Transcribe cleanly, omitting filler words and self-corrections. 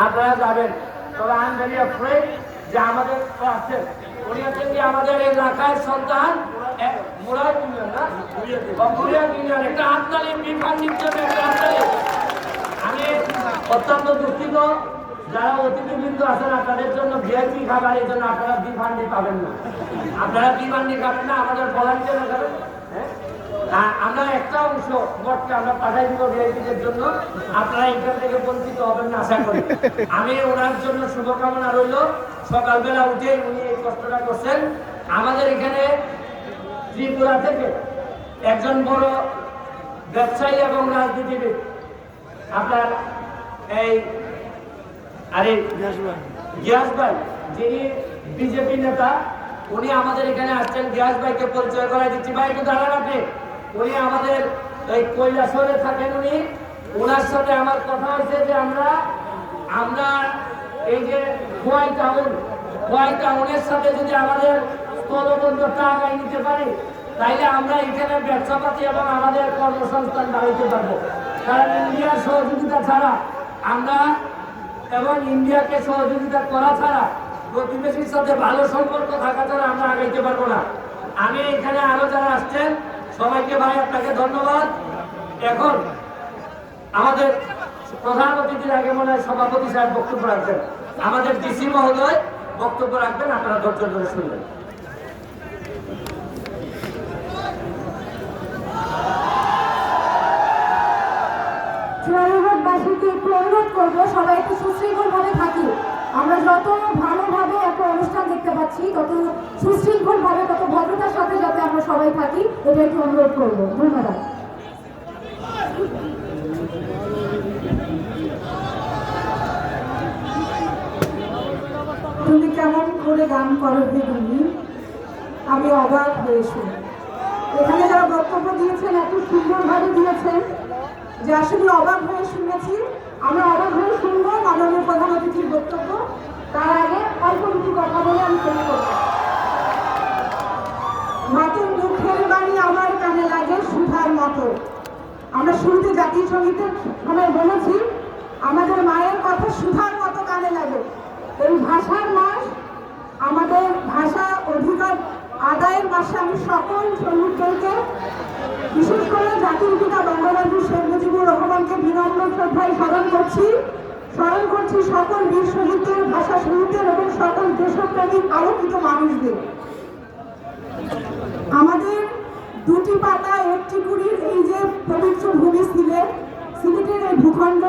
আপনারা যাবেন। তবে আই এম ভেরি অ্যাফ্রেড যে আমাদের আছেন, উনি হচ্ছেন যে আমাদের এলাকার সন্তান, মুরাদ ইউনিয়ন না মুরাদ ইউনিয়ন, একটা হাততালি বিফান্ডির জন্য একটা হাততালি। আমি অত্যন্ত দুঃখিত যারা অতিথিবৃন্দ আছেন আপনাদের জন্য ভিআইপি খাবার, এই জন্য আপনারা বিফান্ডি পাবেন না, আপনারা বিফান্ডি খাবেন না, আমাদের ভলান্টিয়ার খাবেন। আমরা একটা অংশ ভোটকে আমরা পাঠাই দিব ভিআইপিদের জন্য, আপনারা এখান থেকে বঞ্চিত হবেন না আশা করি। আমি ওনার জন্য শুভকামনা রইল। সকালবেলা উঠে উনি এই কষ্টটা করছেন। আমাদের এখানে ত্রিপুরা থেকে একজন বড় ব্যবসায়ী এবং রাজনীতিবিদ আপনার এই গিয়াস ভাই, যিনি বিজেপি নেতা, উনি আমাদের এখানে আসছেন। গিয়াস ভাইকে পরিচয় করাই দিচ্ছি। ভাই একটু দাঁড়ান আপনি। উনি আমাদের এই কৈলাসরে থাকেন। উনি ওনার সাথে আমার কথা হয়েছে যে আমরা এই যে খোয়াই টাউনের সাথে যদি আমাদের স্থলবন্দরটা আগায় নিতে পারি, তাইলে আমরা এখানে ব্যবসাপাতি এবং আমাদের কর্মসংস্থান বাড়াইতে পারবো। কারণ ইন্ডিয়ার সহযোগিতা ছাড়া আমরা এবং ইন্ডিয়াকে সহযোগিতা করা ছাড়া, প্রতিবেশীর সাথে ভালো সম্পর্ক থাকা ছাড়া আমরা আগাইতে পারবো না। আমি এখানে আরো যারা আসছেন সবাইকে ভাই আপনাকে ধন্যবাদ। এখন আমাদের প্রধান অতিথির আগে মনে হয় সভাপতি সাহেব বক্তব্য রাখবেন, আমাদের ডিসি মহোদয় বক্তব্য রাখবেন, আপনারা ধৈর্য ধরে শুনবেন। চুয়াডাঙ্গাবাসীকে একটু অনুরোধ করবো, সবাই একটু সুশৃঙ্খল ভাবে থাকি। আমরা যত ভালোভাবে একটা অনুষ্ঠান দেখতে পাচ্ছি, তত সুশৃঙ্খল ভাবে, তত ভদ্রতার সাথে যাতে আমরা সবাই থাকি, এটা একটু অনুরোধ করবো। ধন্যবাদ। তুমি কেমন করে গান করো হে তুমি, আমি অবাক হয়ে শুনি। এখানে যারা বক্তব্য দিয়েছেন এত সুন্দরভাবে দিয়েছেন যে আসলে অবাক হয়ে শুনেছি। আমরা অবাক হয়ে শুনবো মাননীয় প্রধান অতিথির বক্তব্য। তার আগে অল্প কিছু কথা বলে আমি শেষ করব। মাতুর মুখের বাণী আমার কানে লাগে সুধার মতো। আমরা শুরুতে জাতীয় সঙ্গীতের সময় বলেছি আমাদের মায়ের কথা সুধার মতো কানে লাগে। এই ভাষার মাস, আমাদের ভাষা অধিকার আদায়ের মাসে আমি সকল শ্রমিকদেরকে, বিশেষ করে জাতির পিতা বঙ্গবন্ধু শেখ মুজিবুর রহমানকে বিনম্র শ্রদ্ধায় স্মরণ করছি সকল বীর শহীদদের, ভাষা শহীদদের এবং সকল দেশপ্রেমিক আলোকিত মানুষদের। আমাদের দুটি পাতা একটি কুড়ির এই যে পবিত্র ভূমি সিলেটের এই ভূখণ্ড